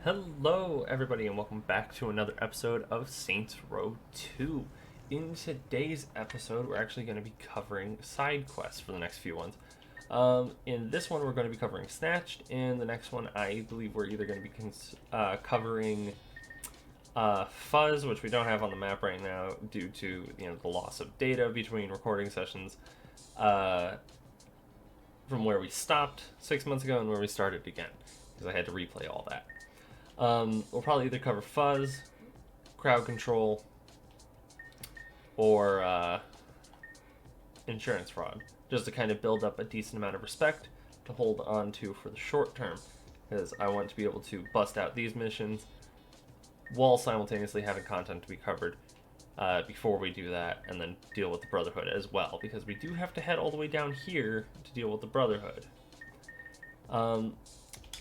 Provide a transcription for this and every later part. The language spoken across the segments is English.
Hello, everybody, and welcome back to another episode of Saints Row 2. In today's episode, we're actually going to be covering side quests for the next few ones. In this one, we're going to be covering Snatched. In the next one, I believe we're either going to be covering Fuzz, which we don't have on the map right now due to the loss of data between recording sessions from where we stopped 6 months ago and where we started again, because I had to replay all that. We'll probably either cover Fuzz, Crowd Control, or Insurance Fraud, just to kind of build up a decent amount of respect to hold on to for the short term, because I want to be able to bust out these missions while simultaneously having content to be covered before we do that, and then deal with the Brotherhood as well, because we do have to head all the way down here to deal with the Brotherhood.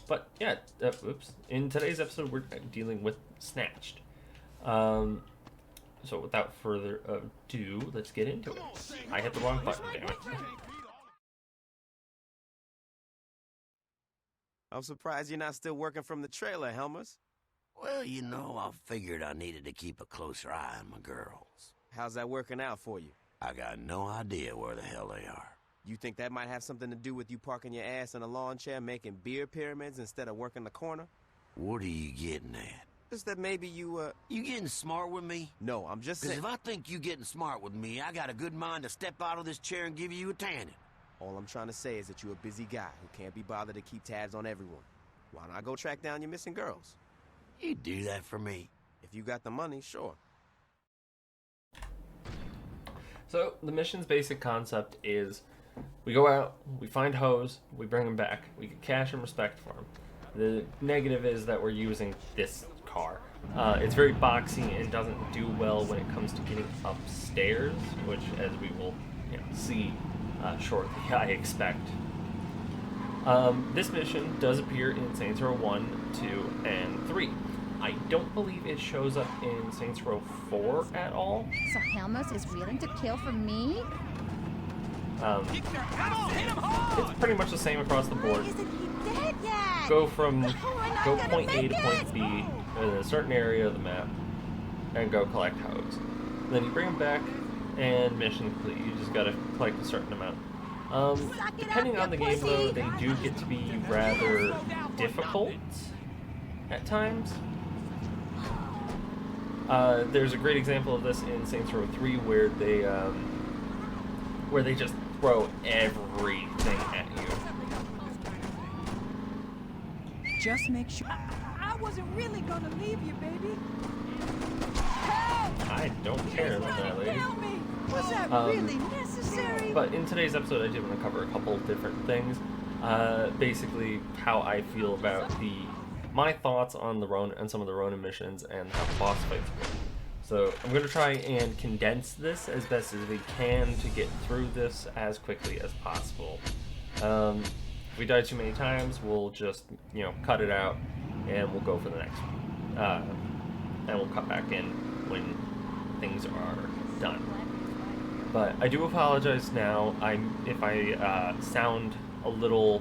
But yeah, in today's episode, we're dealing with Snatched. So without further ado, let's get into it. I hit the wrong button, damn it. I'm surprised you're not still working from the trailer, Helmers. Well, I figured I needed to keep a closer eye on my girls. How's that working out for you? I got no idea where the hell they are. You think that might have something to do with you parking your ass in a lawn chair making beer pyramids instead of working the corner? What are you getting at? Just that maybe you getting smart with me? No, I'm just saying. Because if I think you getting smart with me, I got a good mind to step out of this chair and give you a tanning. All I'm trying to say is that you're a busy guy who can't be bothered to keep tabs on everyone. Why not go track down your missing girls? You do that for me? If you got the money, sure. So the mission's basic concept is we go out, we find hoes, we bring them back, we get cash and respect for them. The negative is that we're using this car. It's very boxy and doesn't do well when it comes to getting upstairs, which, as we will see shortly, I expect. This mission does appear in Saints Row 1, 2, and 3. I don't believe it shows up in Saints Row 4 at all. So Helmut is willing to kill for me? It's pretty much the same across the board. Isn't he dead yet? Go point A to point B in a certain area of the map and go collect hoes. Then you bring them back and mission complete. You just gotta collect a certain amount. Depending on the game though, they do get to be rather difficult at times. There's a great example of this in Saints Row 3 where they just throw everything at you. Just make sure. I wasn't really gonna leave you, baby. Help! I don't care about that, lady. Help me! Was that really necessary? But in today's episode, I did want to cover a couple of different things. Basically, how I feel about my thoughts on the Ronin and some of the Ronin missions and how the boss fights go. So I'm going to try and condense this as best as we can to get through this as quickly as possible. If we die too many times, we'll just cut it out and we'll go for the next one. And we'll cut back in when things are done. But I do apologize now. If I sound a little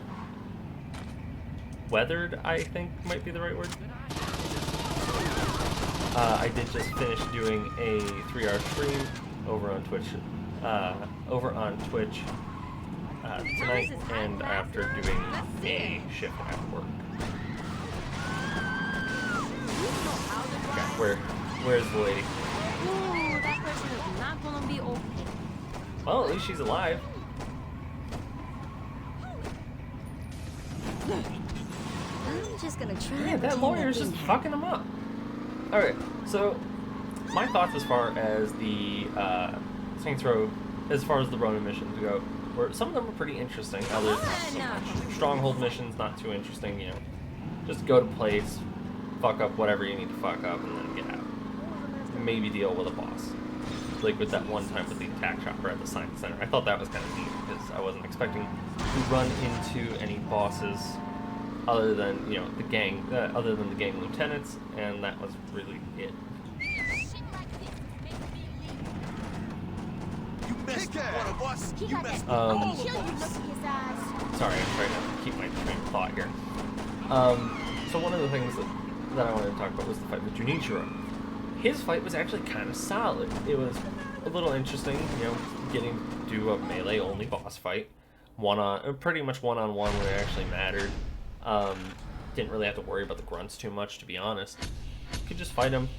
weathered, I think might be the right word. I did just finish doing a 3-hour stream over on Twitch. Tonight, and after doing a shift at work. Okay, where's the lady? Ooh, that person is not gonna be okay. Well, at least she's alive. I'm just gonna try. Yeah, that lawyer's just fucking them up. Alright, so my thoughts as far as the Saints Row, as far as the Ronin missions go, were some of them were pretty interesting, others not so much. Stronghold missions, not too interesting, just go to place, fuck up whatever you need to fuck up, and then get out. Maybe deal with a boss. Like with that one time with the attack chopper at the Science Center. I thought that was kind of neat, because I wasn't expecting to run into any bosses other than, the gang lieutenants, and that was really it. Sorry, I'm trying to keep my train of thought here. So one of the things that that I wanted to talk about was the fight with Junichiro. His fight was actually kind of solid. It was a little interesting, you know, getting to do a melee-only boss fight. Pretty much one-on-one when it actually mattered. Didn't really have to worry about the grunts too much, to be honest. You could just fight them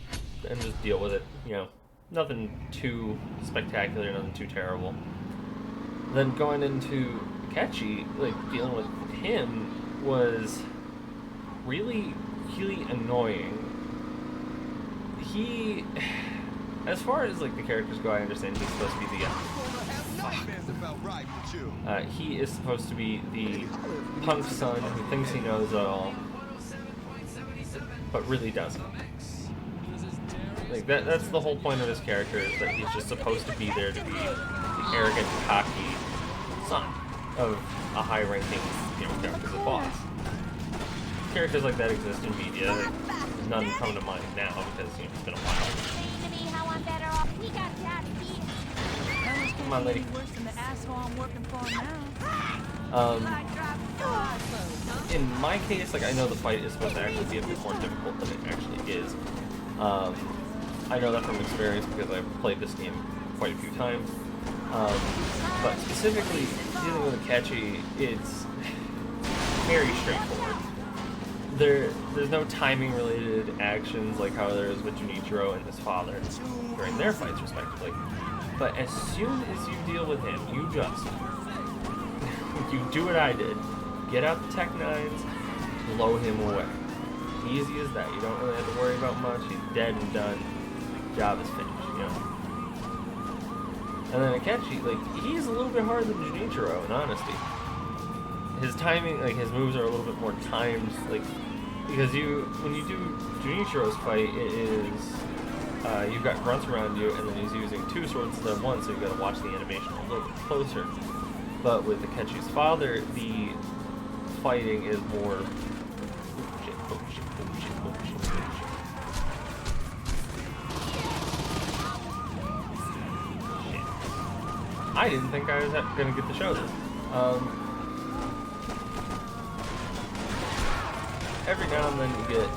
and just deal with it, you know. Nothing too spectacular, nothing too terrible. Then going into Akechi, like, dealing with him was really, really annoying. He, as far as, like, the characters go, I understand he's supposed to be the, he is supposed to be the punk son who thinks he knows it all, but really doesn't. Like, that's the whole point of his character, is that he's just supposed to be there to be the arrogant, cocky son of a high-ranking, you know, character, the boss. Characters like that exist in media. Like, none come to mind now because, you know, it's been a while. Come on, lady. In my case, like, I know the fight is supposed to actually be a bit more difficult than it actually is. I know that from experience because I've played this game quite a few times. But specifically, dealing with Akechi, it's very straightforward. There's no timing-related actions like how there is with Junichiro and his father during their fights, respectively. But as soon as you deal with him, you just... you do what I did. Get out the Tech 9s, blow him away. Easy as that. You don't really have to worry about much. He's dead and done. Job is finished, you know. And then Akechi, like, he's a little bit harder than Junichiro, in honesty. His timing, like, his moves are a little bit more timed, like, because when you do Junichiro's fight, it is, you've got grunts around you, and then he's using two swords instead of one, so you gotta watch the animation a little bit closer. But with Akechi's father, the fighting is more... I didn't think I was gonna get to show this. Every now and then you get...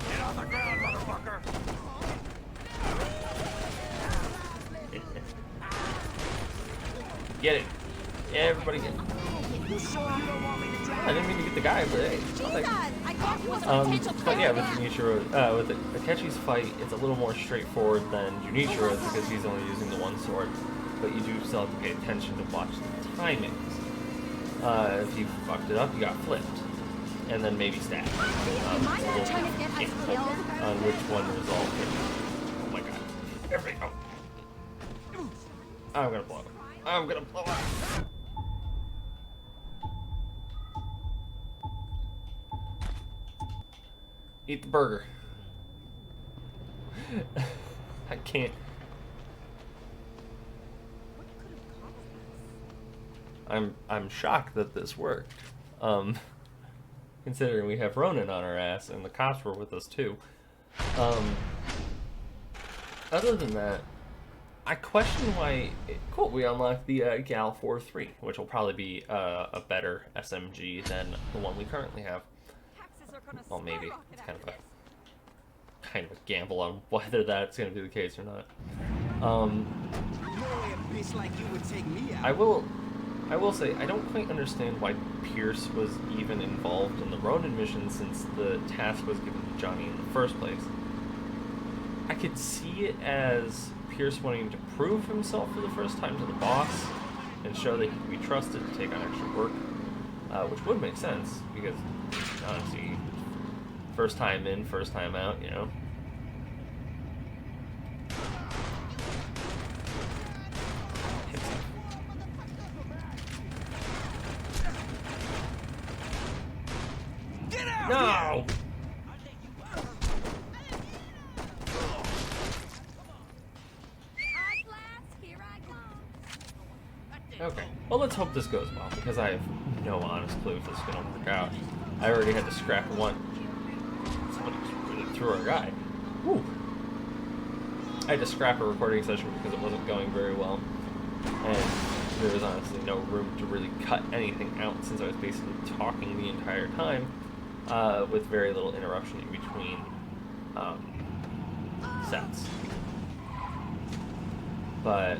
Get on the ground, motherfucker! Get it. Everybody get it. I didn't mean to get the guy, but hey. But yeah, with Junichiro, with Akechi's fight, it's a little more straightforward than Junichiro's because he's only using the one sword. But you do still have to pay attention to watch the timings. If you fucked it up, you got flipped. And then maybe stabbed. On which one resolved it. Oh my god. Everybody go. I'm gonna blow up. I'm gonna blow up. Eat the burger. I can't. I'm shocked that this worked. Considering we have Ronin on our ass and the cops were with us too. Other than that, I question why. Cool, we unlocked the Gal 4-3, which will probably be a better SMG than the one we currently have. Well, maybe it's kind of a gamble on whether that's going to be the case or not. I will say I don't quite understand why Pierce was even involved in the Ronin mission since the task was given to Johnny in the first place. I could see it as Pierce wanting to prove himself for the first time to the boss and show that he can be trusted to take on extra work, which would make sense because honestly, first time in, first time out, you know. No! Okay, well let's hope this goes well, because I have no honest clue if this is going to work out. I already had to scrap one. Somebody really threw our guy. Whew. I had to scrap a recording session because it wasn't going very well. And there was honestly no room to really cut anything out since I was basically talking the entire time. with very little interruption in between sets. But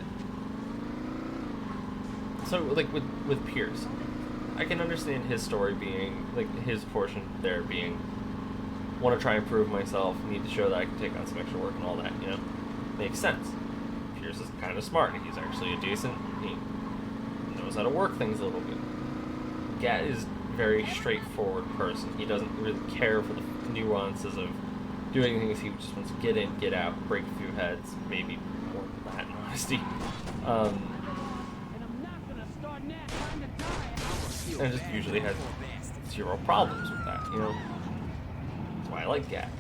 so like with Pierce, I can understand his story being like his portion there being want to try and prove myself, need to show that I can take on some extra work and all that, you know, makes sense. Pierce is kind of smart. He's actually a decent. He knows how to work things a little bit. Gat is a very straightforward person. He doesn't really care for the nuances of doing things. He just wants to get in, get out, break a few heads, maybe more than that in honesty. And just usually has zero problems with that, you know? That's why I like Gat.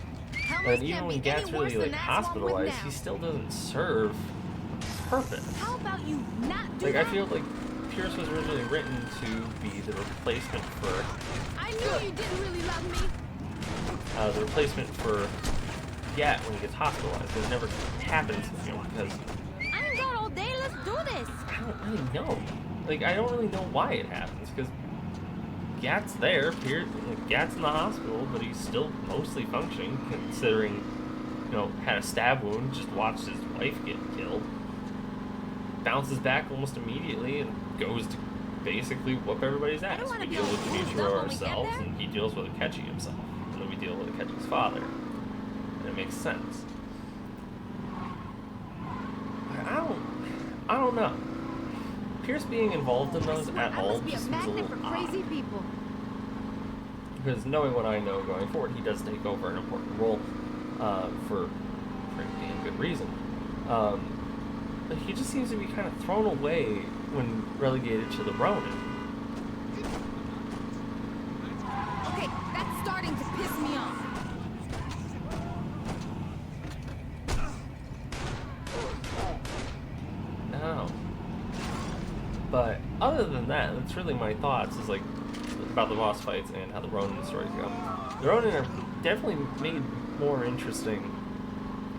And even when Gat's really like hospitalized, he still doesn't serve purpose. How about you not do Like, I that? feel like Pierce was originally written to be the replacement for I knew you didn't really love me. the replacement for Gat when he gets hospitalized. It never happens, you know, because I ain't got all day. Let's do this. I don't really know. Like, I don't really know why it happens, because Gat's there, Gat's in the hospital, but he's still mostly functioning, considering, you know, had a stab wound, just watched his wife get killed, bounces back almost immediately, and goes to basically whoop everybody's ass. wanna We be deal all with bruised Dimitri up when we get ourselves, there. and he deals with Akechi himself, and then we deal with Akechi's father. And it makes sense. I don't know. Pierce being involved in those at I all must be a just seems a magnet little for odd. crazy people. Because knowing what I know going forward, he does take over an important role for pretty damn good reason. But he just seems to be kind of thrown away when relegated to the Ronin. Okay, that's starting to piss me off. No. But other than that, that's really my thoughts is like about the boss fights and how the Ronin stories go. The Ronin are definitely made more interesting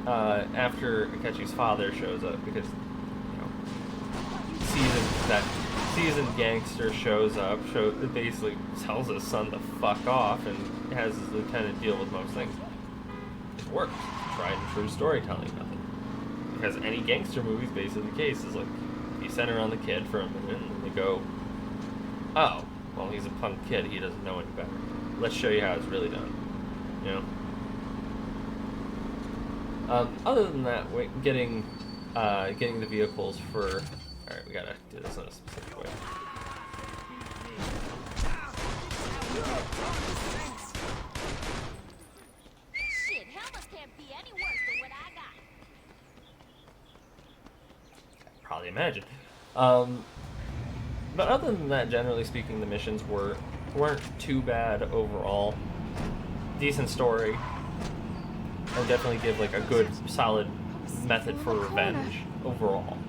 after Akechi's father shows up because, you know, that seasoned gangster shows up, basically tells his son to fuck off and has his lieutenant deal with most things. It works. Tried and true storytelling method. Because any gangster movie is basically the case. Is like, you center on the kid for a minute and they go, oh, well, he's a punk kid, he doesn't know any better. Let's show you how it's really done. You know? Other than that, getting the vehicles for... Alright, we gotta do this in a specific way. Shit, helmets can't be any worse than what I got. Probably imagine. But other than that, generally speaking, the missions weren't too bad overall. Decent story. And definitely give like a good, solid method for revenge overall.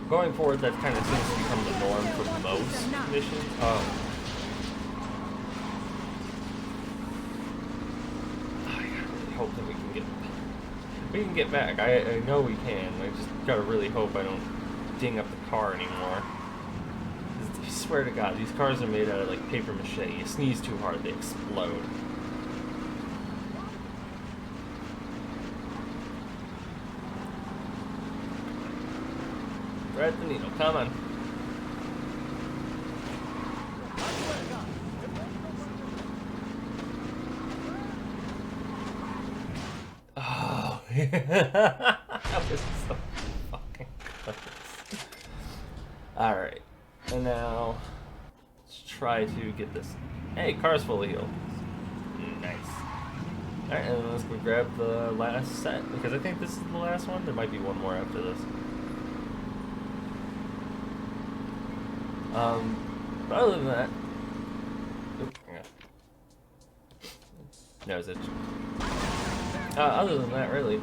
Going forward, that kind of seems to become the norm for most missions. I really hope that we can get back. I know we can. I just gotta really hope I don't ding up the car anymore. I swear to God, these cars are made out of like paper mache. You sneeze too hard, they explode. Thread the needle, come on. Oh, that was so fucking close. Alright, and now let's try to get this. Hey, car's fully healed. Nice. Alright, and then let's go grab the last set, because I think this is the last one. There might be one more after this. But other than that, nose itch. Other than that, really,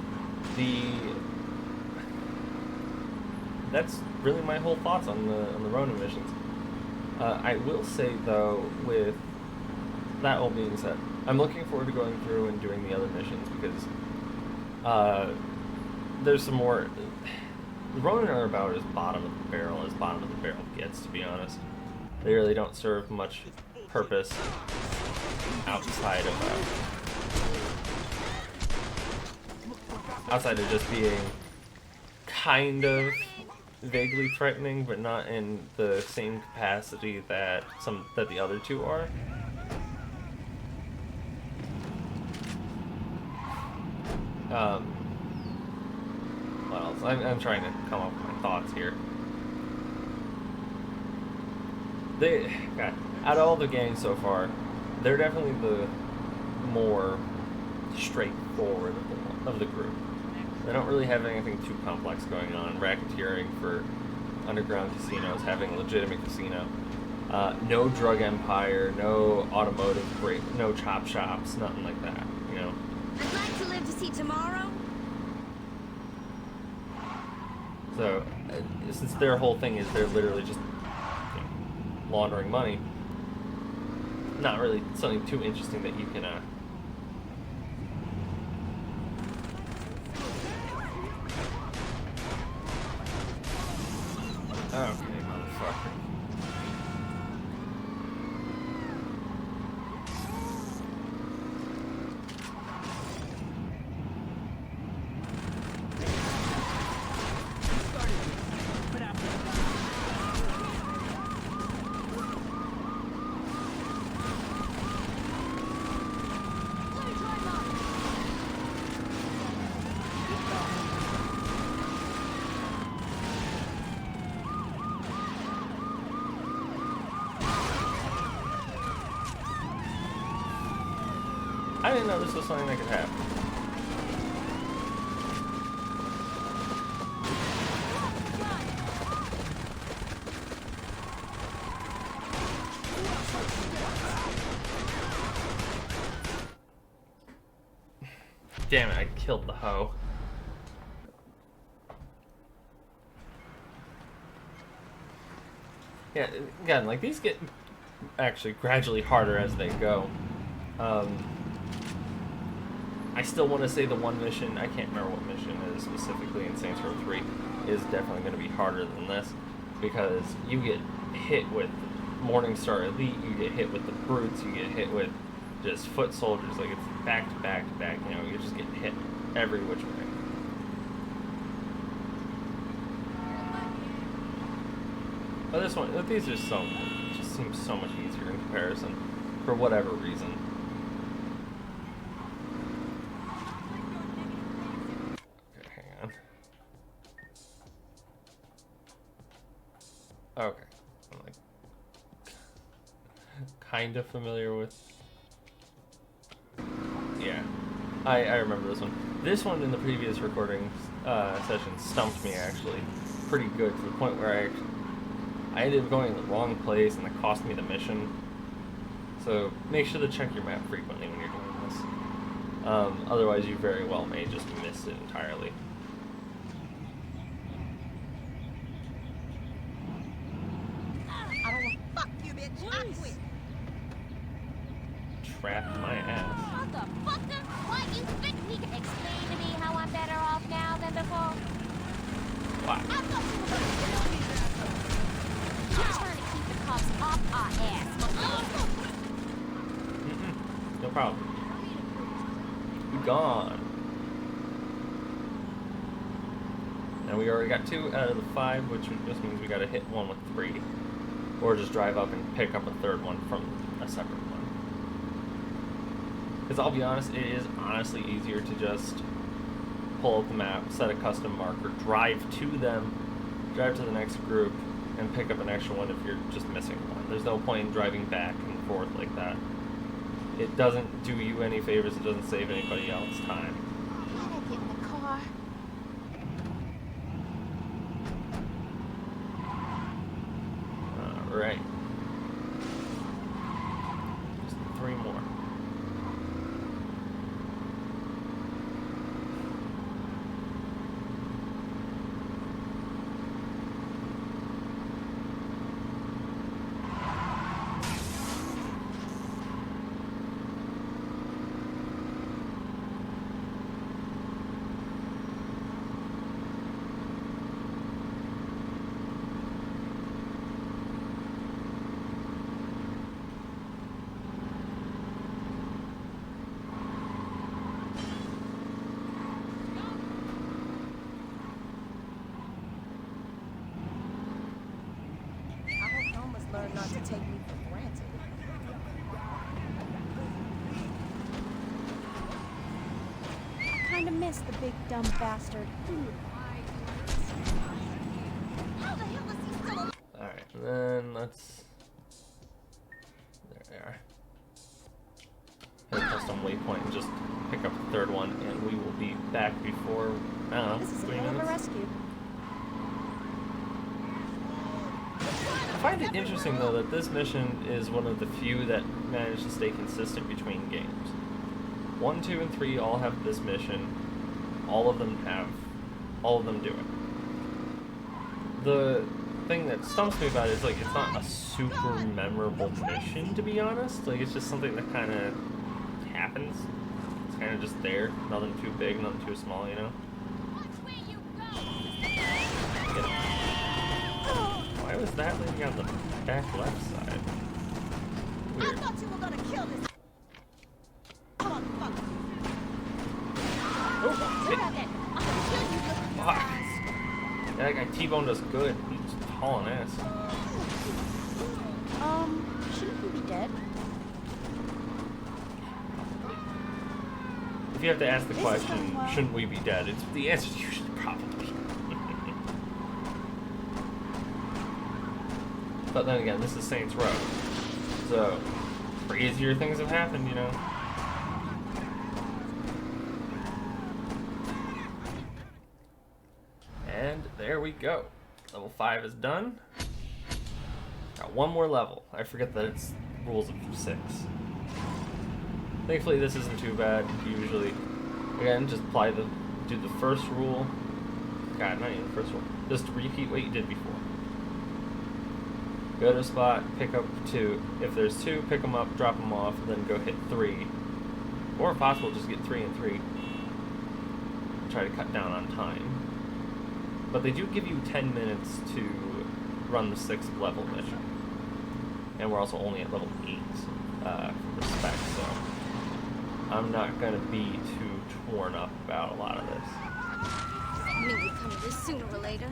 that's really my whole thoughts on the Ronin missions. I will say though, with that all being said, I'm looking forward to going through and doing the other missions because there's some more. The Ronin are about as bottom of the barrel gets, to be honest. They really don't serve much purpose outside of just being kind of vaguely threatening, but not in the same capacity that the other two are. What else? I'm trying to come up with my thoughts here. God, out of all the gangs so far, they're definitely the more straightforward of the group. They don't really have anything too complex going on. Racketeering for underground casinos, having a legitimate casino. No drug empire, no automotive break, no chop shops, nothing like that, you know. I'd like to live to see tomorrow. So, since their whole thing is they're literally just laundering money, not really something too interesting that you can okay, motherfucker. I didn't know this was something that could happen. Damn it, I killed the hoe. Yeah, again, like, these get actually gradually harder as they go. I still want to say the one mission, I can't remember what mission it is specifically in Saints Row 3, is definitely going to be harder than this, because you get hit with Morningstar Elite, you get hit with the Brutes, you get hit with just foot soldiers, like, it's back to back to back, you know, you're just getting hit every which way. But this one, these are it just seems so much easier in comparison, for whatever reason. Okay, I'm like kind of familiar with. Yeah, I remember this one. This one in the previous recording session stumped me actually pretty good, to the point where I ended up going in the wrong place and it cost me the mission. So make sure to check your map frequently when you're doing this. Otherwise, you very well may just miss it entirely. Trapped my ass. Motherfucker! Why you think you can explain to me how I'm better off now than before? Why? I thought you were gonna kill me. You're trying to keep the cops off our ass, motherfucker. No problem. Be gone. Now we already got 2 out of the 5, which just means we gotta hit one with 3. Or just drive up and pick up a third one from a separate one. Because I'll be honest, it is honestly easier to just pull up the map, set a custom marker, drive to them, drive to the next group, and pick up an extra one if you're just missing one. There's no point in driving back and forth like that. It doesn't do you any favors, it doesn't save anybody else time. Can I get in the car? Alright. Just 3 more. this, the big dumb bastard. How the hell is he still alive? Alright, and then let's... There they are. Hit a custom waypoint and just pick up the third one, and we will be back before, I don't know, This is a 3 hell of a minutes? rescue. I find it interesting, though, that this mission is one of the few that manage to stay consistent between games. 1, 2, and 3 all have this mission. All of them do it. The thing that stumps me about it is, like, it's not a super memorable mission, to be honest. Like, it's just something that kind of happens. It's kind of just there. Nothing too big, nothing too small, you know? Watch where you go! Get it. Why was that lady on the back left side? I Weird. thought you were gonna kill this motherfucker. Oh, Get shit. out there. I'm gonna kill you looking for Fuck. ass. That guy T-boned us good. He's hauling ass. Shouldn't he be dead? If you have to ask the This is question, going well. shouldn't we be dead? It's the answer is usually probably. But then again, this is Saints Row, so crazier things have happened, you know. And there we go. Level 5 is done. Got one more level. I forget that it's rules of 6. Thankfully, this isn't too bad. Usually, again, just do the first rule. God, not even the first rule. Just repeat what you did before. Go to a spot, pick up 2. If there's 2, pick them up, drop them off, and then go hit 3. Or if possible, just get 3 and 3. Try to cut down on time. But they do give you 10 minutes to run the 6th level mission. And we're also only at level 8 for respect, so I'm not going to be too torn up about a lot of this. I knew you'd come to this sooner or later.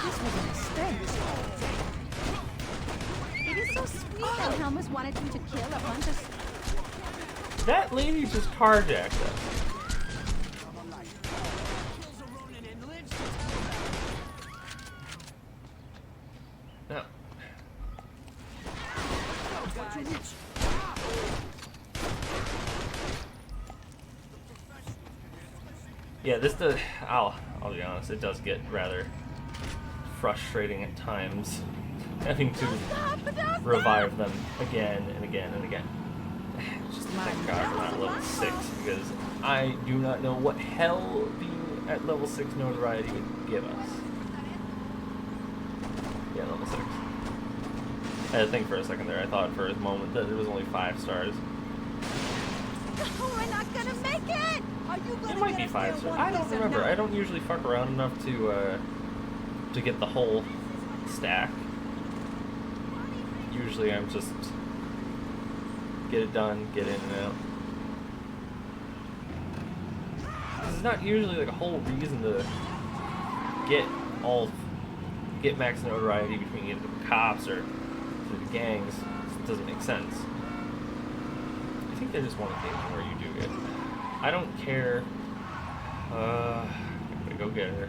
This was a mistake. It is so sweet that Helmus wanted you to kill a bunch of... That lady just carjacked us. No. Yeah, I'll be honest, it does get rather frustrating at times having to revive them again and again and again. Just thank God we're not level 6, because I do not know what hell being at level 6 notoriety would give us. Yeah, level 6. I had to think for a second there. I thought for a moment that it was only 5 stars. Oh, we're not gonna make it! Are you gonna It might get be us 5 there stars. one I don't piece or remember. not? I don't usually fuck around enough to get the whole stack. Usually I'm just get it done, get in and out. There's not usually like a whole reason to get max notoriety between either the cops or the gangs. It doesn't make sense. I think they just want a game where you do it. I don't care. I'm gonna go get her.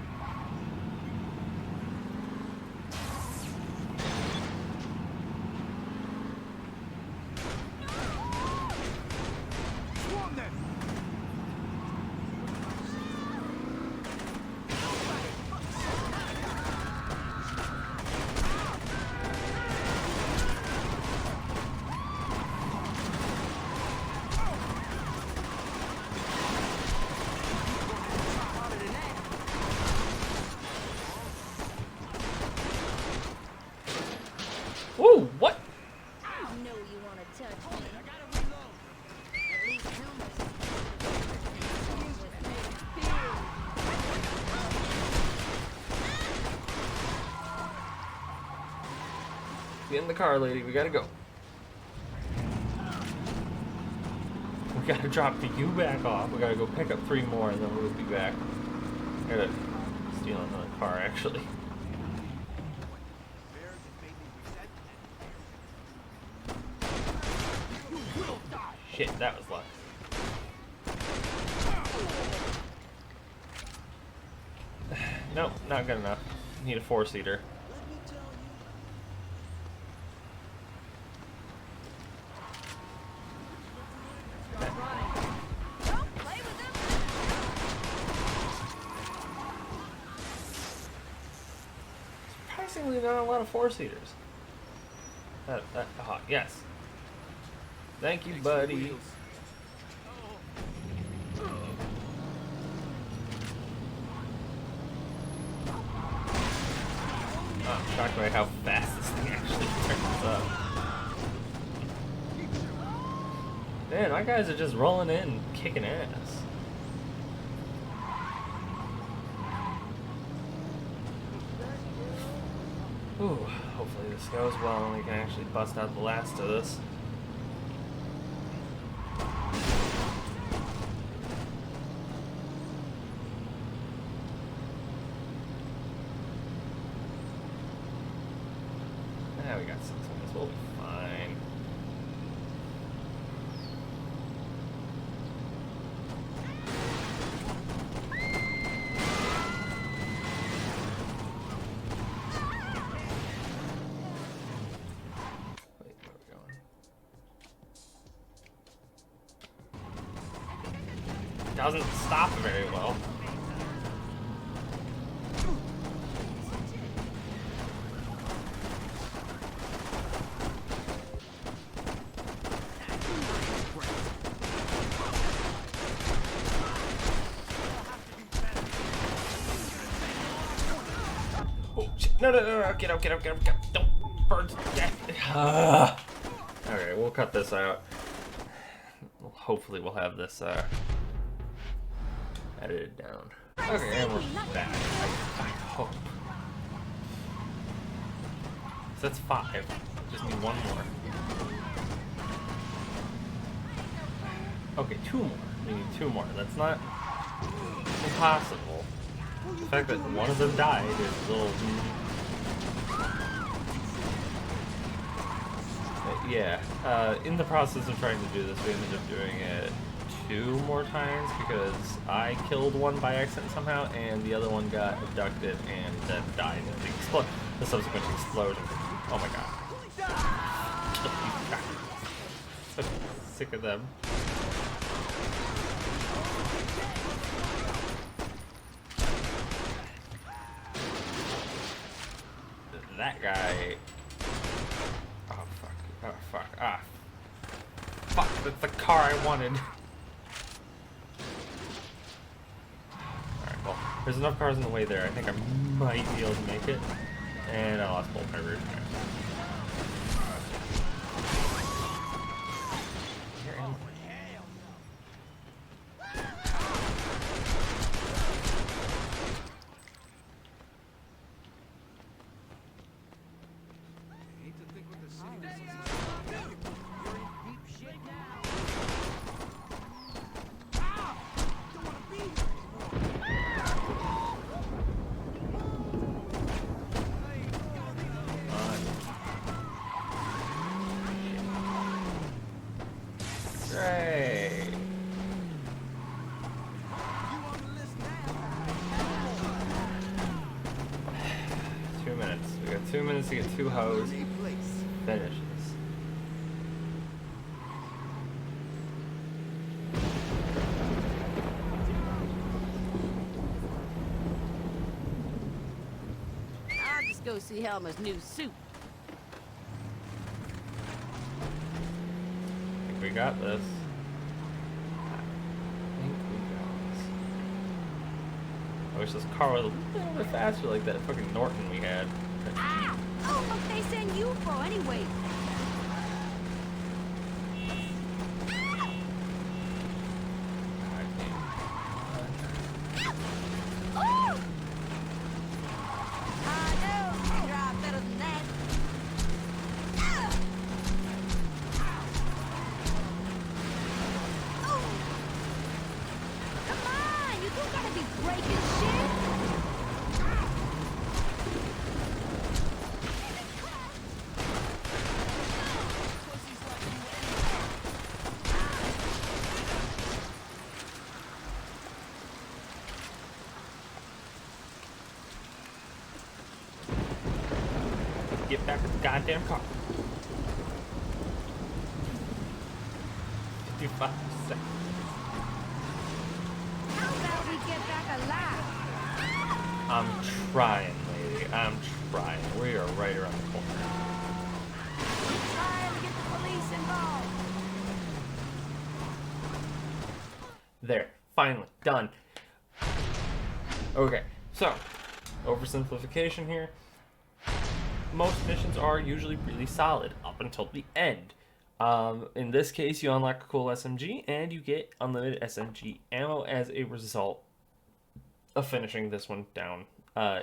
Ooh, what? I know you wanna touch me. At least Helmus. Get in the car, lady. We gotta go. We gotta drop you back off. We gotta go pick up 3 more, and then we'll be back. I gotta steal another car, actually. shit, that was luck. Nope, not good enough. Need a 4-seater. Surprisingly, not a lot of 4-seaters. Yes. Thank you, buddy. I'm shocked by how fast this thing actually turns up. Man, my guys are just rolling in, kicking ass. Ooh, hopefully this goes well and we can actually bust out the last of this. We got 6 minutes, we'll be fine. Wait, where are we going? Doesn't stop very well. No, get up. Don't burn to death. Alright, we'll cut this out. Hopefully we'll have this edited down. Okay, and we're back. I hope. So that's 5. Just need 1 more. Okay, 2 more. We need 2 more. That's not impossible. The fact that one of them died is a little... Yeah, in the process of trying to do this, we ended up doing it 2 more times because I killed one by accident somehow, and the other one got abducted and then died in the subsequent explosion. Oh my god. So sick of them. That guy... Oh fuck. Ah. Fuck, that's the car I wanted. Alright, well, there's enough cars in the way there. I think I might be able to make it. And I lost both my route. Here am I? 2 minutes to get 2 hoes. Finish this. I'll just go see Helma's new suit. I think we got this. I wish this car was a little bit faster like that fucking Norton we had. Ah! Oh, what they send you for anyway? get back in the goddamn car. 55 seconds. How about we get back alive? I'm trying, lady. I'm trying. We are right around the corner. Trying to get the police involved. There. Finally. Done. Okay. So, oversimplification here. Most missions are usually really solid up until the end. In this case, you unlock a cool SMG and you get unlimited SMG ammo as a result of finishing this one down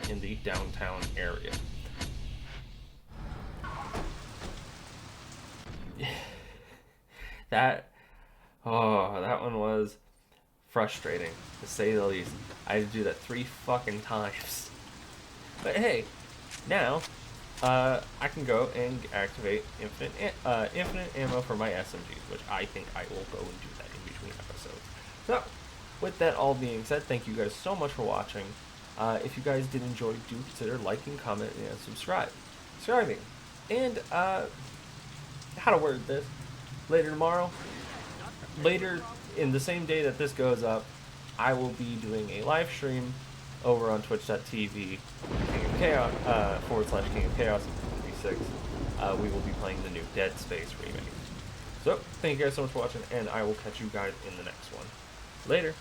in the downtown area. that one was frustrating, to say the least. I had to do that 3 fucking times. But hey, now I can go and activate infinite ammo for my SMGs, which I think I will go and do that in between episodes. So, with that all being said, thank you guys so much for watching. If you guys did enjoy, do consider liking, commenting, and subscribing. And how to word this? Later tomorrow, later in the same day that this goes up, I will be doing a live stream over on twitch.tv King of Chaos /King of Chaos 56. We will be playing the new Dead Space remake. So, thank you guys so much for watching, and I will catch you guys in the next one. Later.